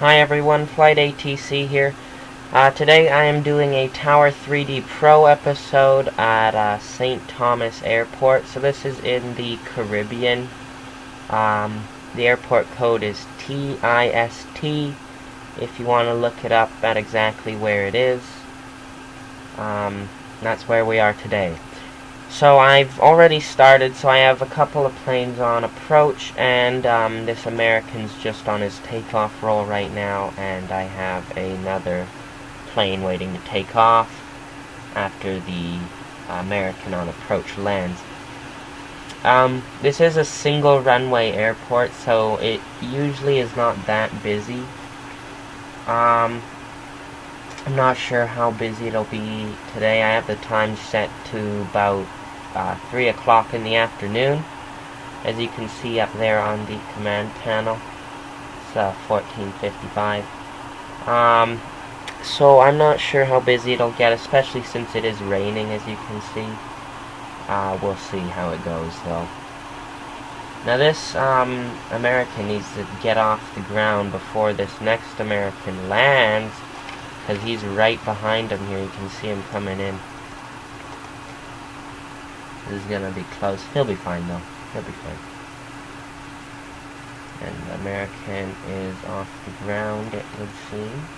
Hi everyone, Flight ATC here. Today I am doing a Tower3D Pro episode at St. Thomas Airport. So this is in the Caribbean. The airport code is TIST if you want to look it up at exactly where it is. That's where we are today. So I've already started, so I have a couple of planes on approach, and this American's just on his takeoff roll right now, and I have another plane waiting to take off after the American on approach lands. This is a single runway airport, so it usually is not that busy. I'm not sure how busy it'll be today. I have the time set to about 3 o'clock in the afternoon, as you can see up there on the command panel. It's 14:55. So I'm not sure how busy it'll get, especially since it is raining, as you can see. We'll see how it goes though. Now this American needs to get off the ground before this next American lands, because he's right behind him here. You can see him coming in. This is gonna be close. He'll be fine though. He'll be fine. And the American is off the ground, it would seem.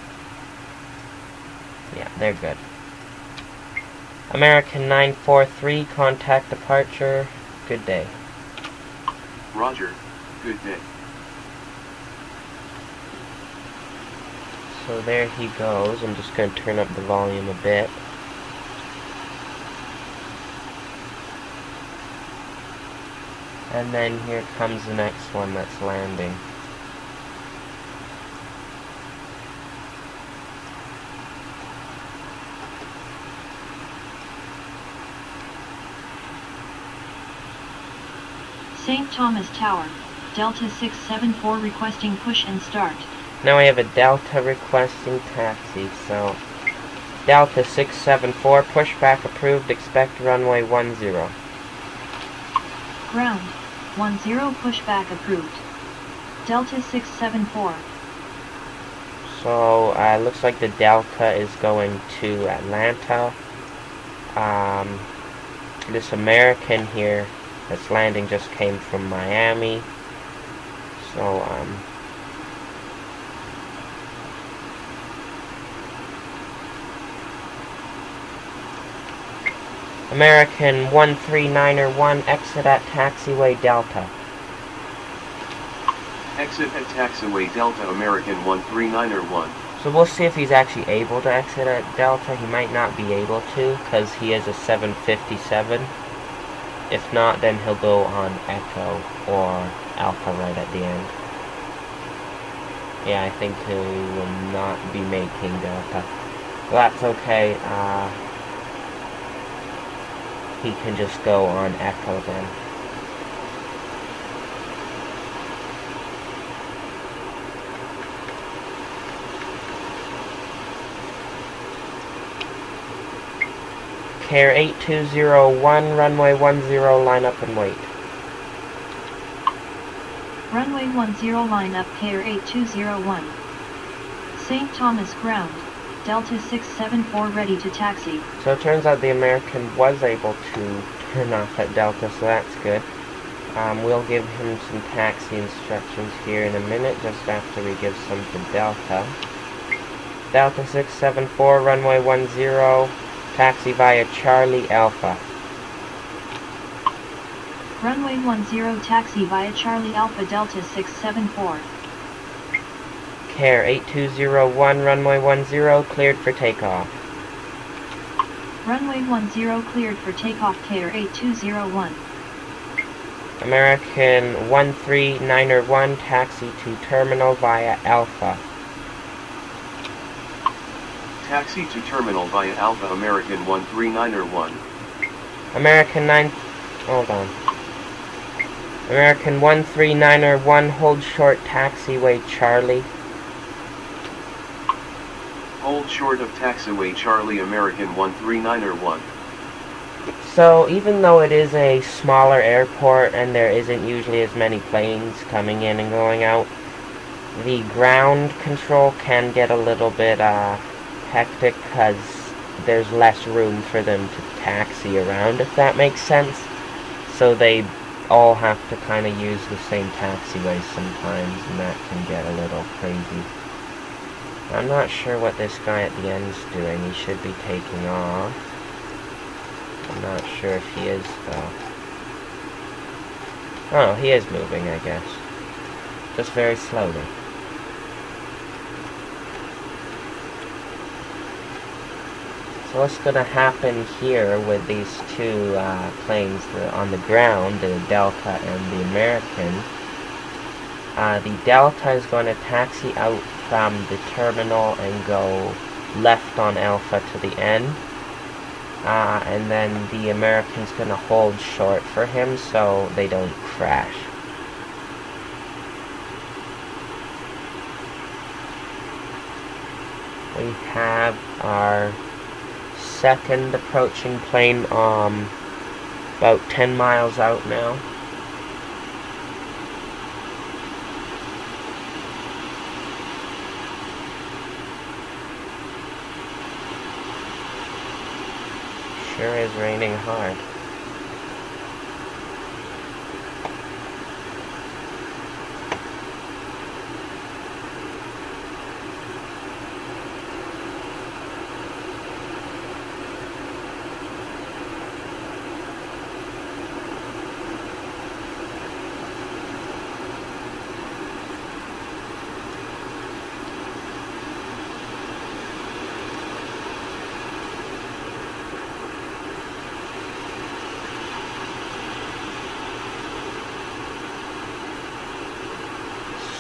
Yeah, they're good. American 943, contact departure. Good day. Roger. Good day. So there he goes. I'm just going to turn up the volume a bit. And then here comes the next one that's landing. St. Thomas Tower, Delta 674 requesting push and start. Now we have a Delta requesting taxi, so Delta 674, pushback approved, expect runway 10. Ground, 10 pushback approved. Delta 674. So, looks like the Delta is going to Atlanta. This American here that's landing just came from Miami. So, American 139er1, exit at taxiway Delta. Exit at taxiway Delta, American 139er1. So we'll see if he's actually able to exit at Delta. He might not be able to, because he is a 757. If not, then he'll go on Echo or Alpha right at the end. Yeah, I think he will not be making Delta. Well, that's okay. He can just go on Echo then. Care 8201, runway 10, line up and wait. Runway 10 line up, Care 8201. St. Thomas ground, Delta 674 ready to taxi. So it turns out the American was able to turn off at Delta, so that's good. We'll give him some taxi instructions here in a minute, just after we give some to Delta. Delta 674, runway 10, taxi via Charlie Alpha. Runway 10 taxi via Charlie Alpha Delta 674. Care 8201, runway 10, cleared for takeoff. Runway 10 cleared for takeoff, Care 8201. American 139er1, taxi to terminal via Alpha. Taxi to terminal via Alpha, American 139er1. American 9... hold on. American 139er1, hold short taxiway Charlie. Hold short of taxiway Charlie, American 139er1. So even though it is a smaller airport and there isn't usually as many planes coming in and going out, The ground control can get a little bit hectic because there's less room for them to taxi around, if that makes sense. So they all have to kind of use the same taxiway sometimes, and that can get a little crazy. I'm not sure what this guy at the end's doing. He should be taking off. I'm not sure if he is, though. Oh, he is moving, I guess. Just very slowly. So what's going to happen here with these two planes on the ground, the Delta and the American? The Delta is going to taxi out from the terminal and go left on Alpha to the end. And then the American's going to hold short for him so they don't crash. We have our second approaching plane about 10 miles out now. Sure is raining hard.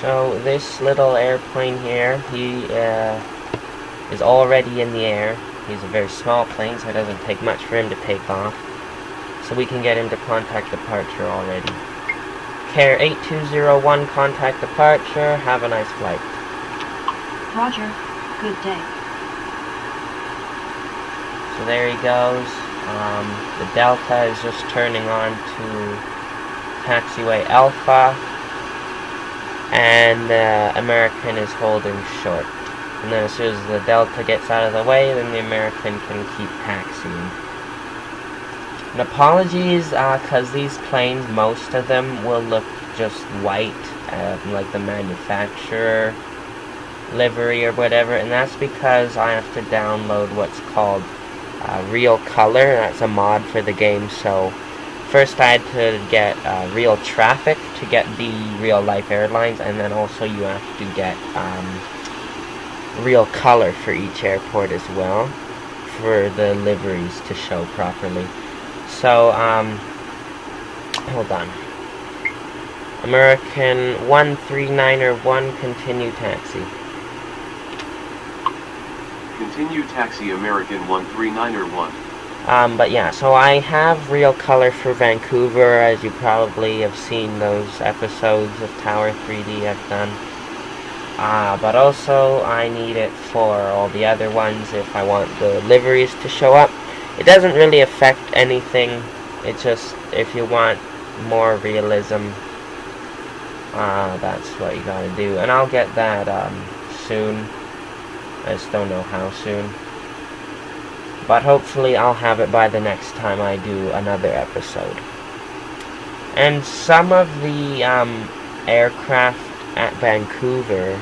So this little airplane here, he is already in the air. He's a very small plane, so it doesn't take much for him to take off. So we can get him to contact departure already. Care 8201, contact departure. Have a nice flight. Roger. Good day. So there he goes. The Delta is just turning on to taxiway Alpha. And the American is holding short. And then as soon as the Delta gets out of the way, then the American can keep taxiing. And apologies, because these planes, most of them will look just white, like the manufacturer livery or whatever, and that's because I have to download what's called Real Color. That's a mod for the game, so first I had to get Real Traffic to get the real life airlines, and then also you have to get Real Color for each airport as well, for the liveries to show properly. So, hold on. American 13901, continue taxi. Continue taxi American 13901. But yeah, so I have Real Color for Vancouver, as you probably have seen those episodes of Tower3D I've done. But also I need it for all the other ones if I want the liveries to show up. It doesn't really affect anything, it's just if you want more realism, that's what you gotta do. And I'll get that soon. I just don't know how soon. But hopefully I'll have it by the next time I do another episode. And some of the aircraft at Vancouver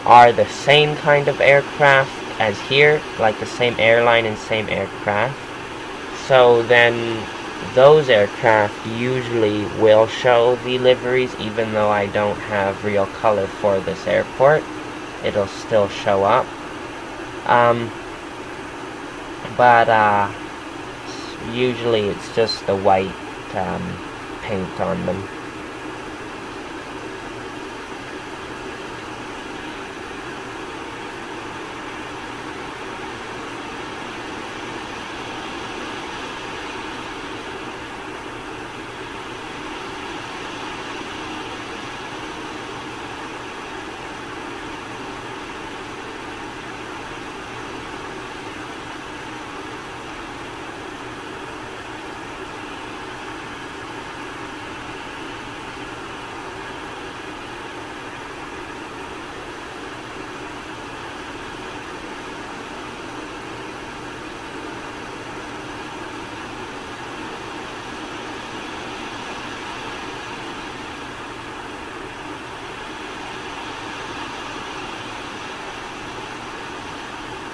are the same kind of aircraft as here, like the same airline and same aircraft. So then those aircraft usually will show the liveries, even though I don't have Real Color for this airport. It'll still show up. But usually it's just the white paint on them.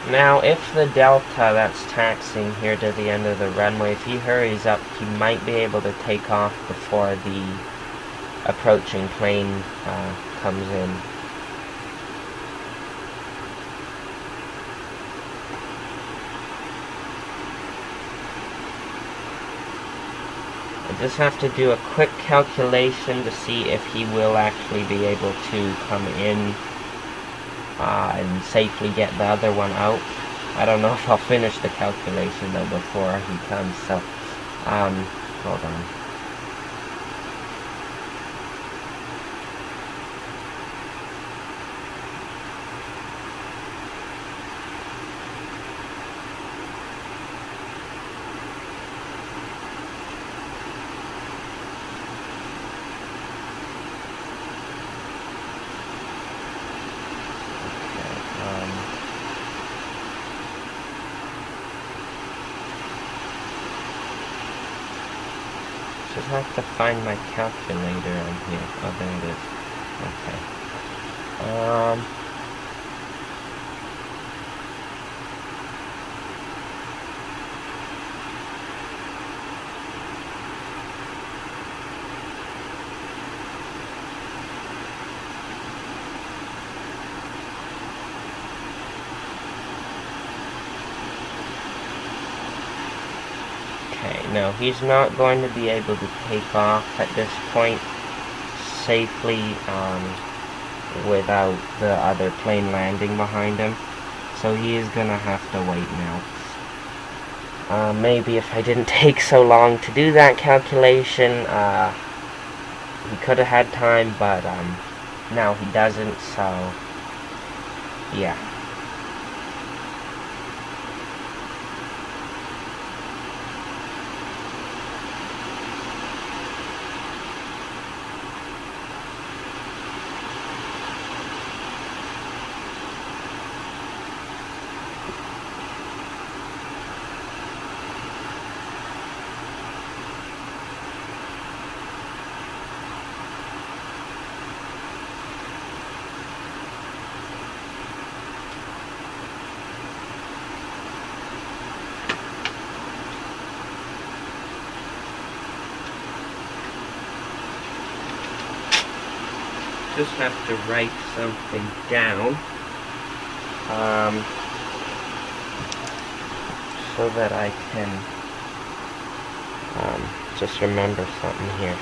Now, if the Delta that's taxiing here to the end of the runway, if he hurries up, he might be able to take off before the approaching plane comes in. I just have to do a quick calculation to see if he will actually be able to come in and safely get the other one out. I don't know if I'll finish the calculation though before he comes, so hold on. Just have to find my calculator on here. Oh, there it is. Okay. No, he's not going to be able to take off at this point safely without the other plane landing behind him. So he is going to have to wait now. Maybe if I didn't take so long to do that calculation, he could have had time, but now he doesn't, so yeah. Just have to write something down so that I can just remember something here.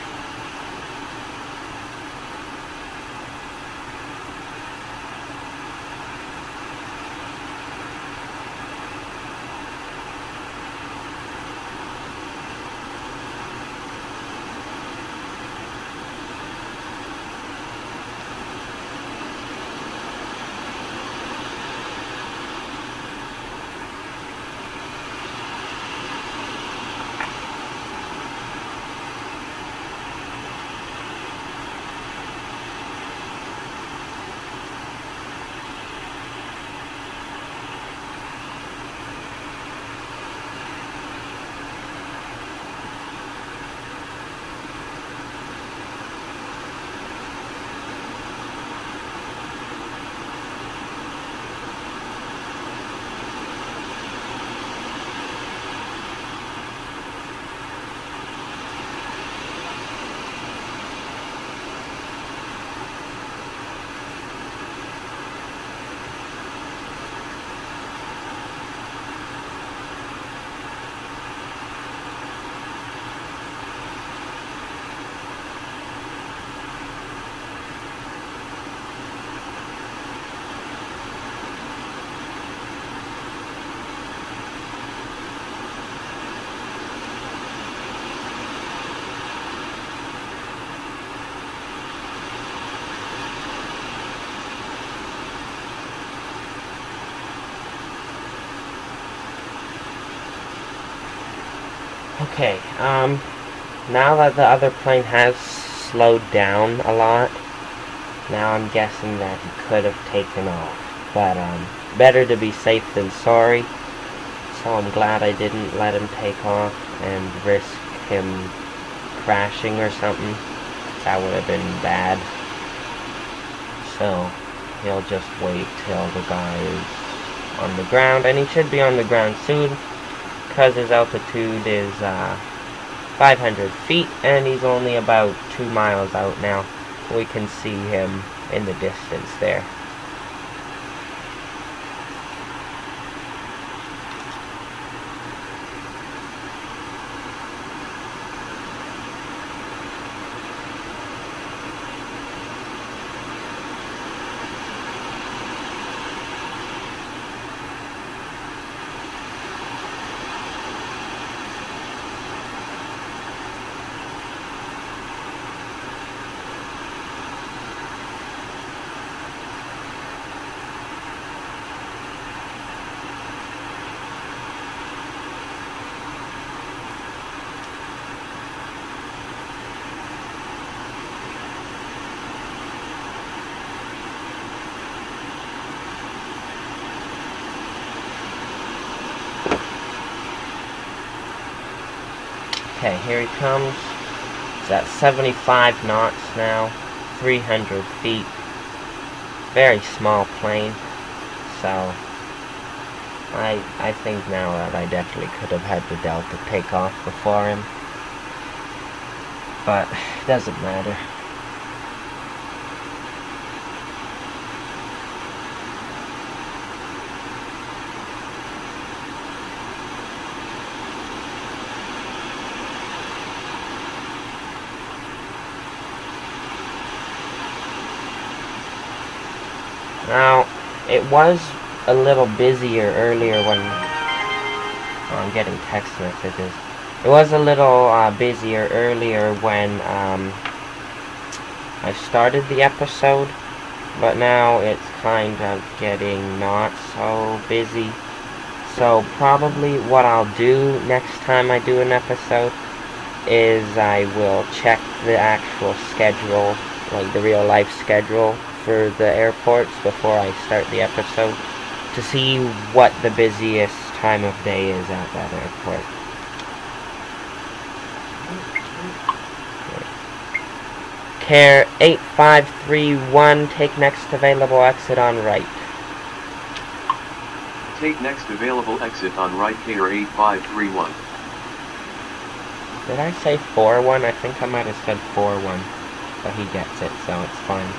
Okay, now that the other plane has slowed down a lot, now I'm guessing that he could have taken off. But, better to be safe than sorry, so I'm glad I didn't let him take off and risk him crashing or something. That would have been bad. So, he'll just wait till the guy is on the ground, and he should be on the ground soon, because his altitude is 500 feet, and he's only about 2 miles out now. We can see him in the distance there. Okay, here he comes. It's at 75 knots now, 300 feet. Very small plane, so I think now that I definitely could have had the Delta take off before him, but it doesn't matter. Now, it was a little busier earlier when... Oh, I'm getting text messages. It was a little busier earlier when I started the episode, but now it's kind of getting not so busy. So probably what I'll do next time I do an episode is I will check the actual schedule, like the real life schedule for the airports before I start the episode, to see what the busiest time of day is at that airport. Care 8531, take next available exit on right. Take next available exit on right, Care 8531. Did I say 41? I think I might have said 41, but he gets it, so it's fine.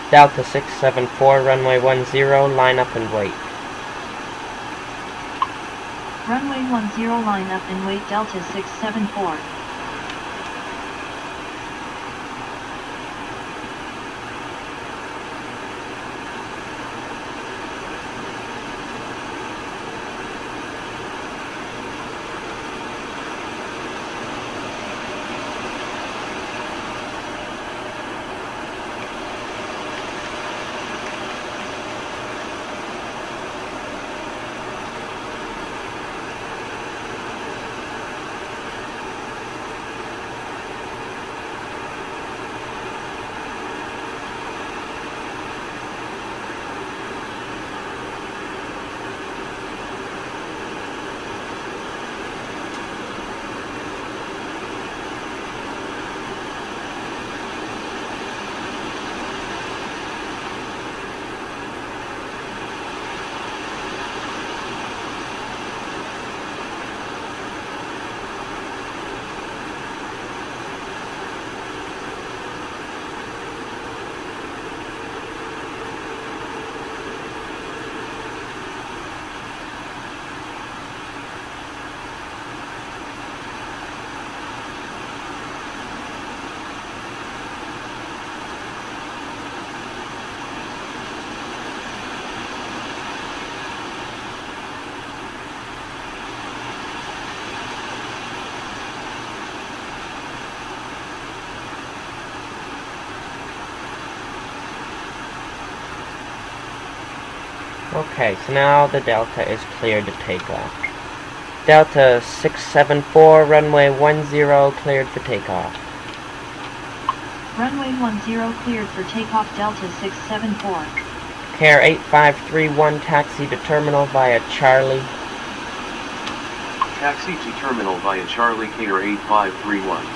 Delta 674, runway 10, line up and wait. Runway 10, line up and wait, Delta 674. Okay, so now the Delta is cleared to take off. Delta 674, runway 10, cleared for takeoff. Runway 10 cleared for takeoff Delta 674. Care 8531, taxi to terminal via Charlie. Taxi to terminal via Charlie Care 8531.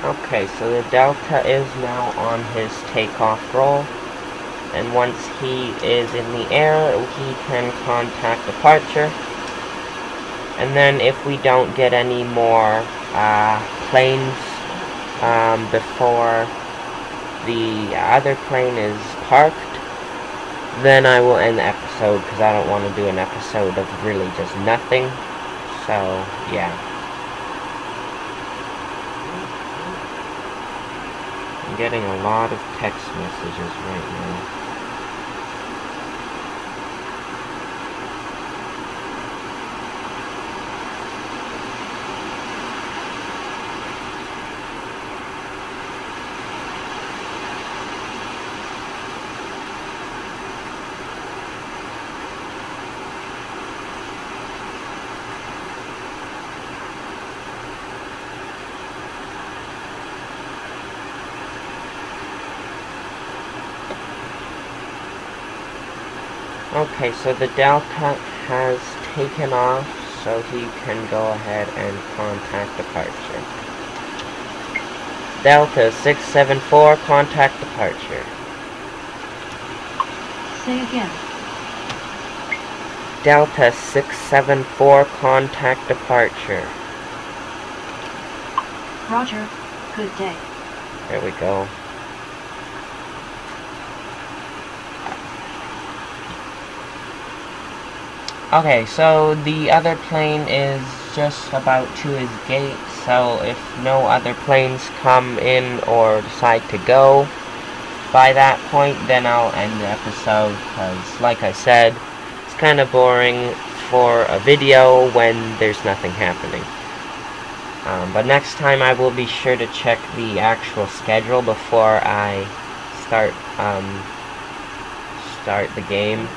Okay, so the Delta is now on his takeoff roll, and once he is in the air, he can contact departure. And then if we don't get any more planes before the other plane is parked, then I will end the episode, because I don't want to do an episode of really just nothing. So, yeah. I'm getting a lot of text messages right now. Okay, so the Delta has taken off, so he can go ahead and contact departure. Delta 674, contact departure. Say again. Delta 674, contact departure. Roger, good day. There we go. Okay, so the other plane is just about to his gate, so if no other planes come in or decide to go by that point, then I'll end the episode, because like I said, it's kind of boring for a video when there's nothing happening. But next time I will be sure to check the actual schedule before I start the game,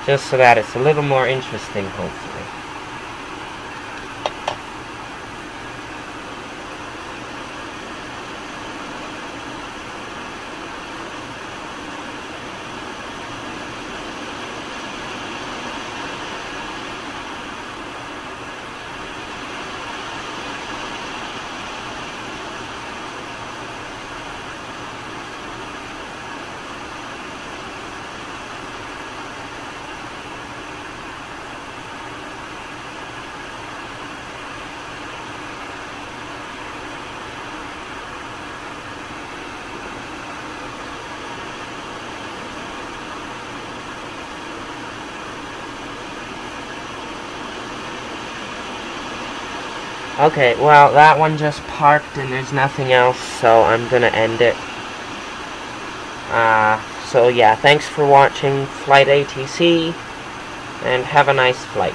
just so that it's a little more interesting, hopefully. Okay, well, that one just parked and there's nothing else, so I'm gonna end it. So yeah, thanks for watching Flight ATC, and have a nice flight.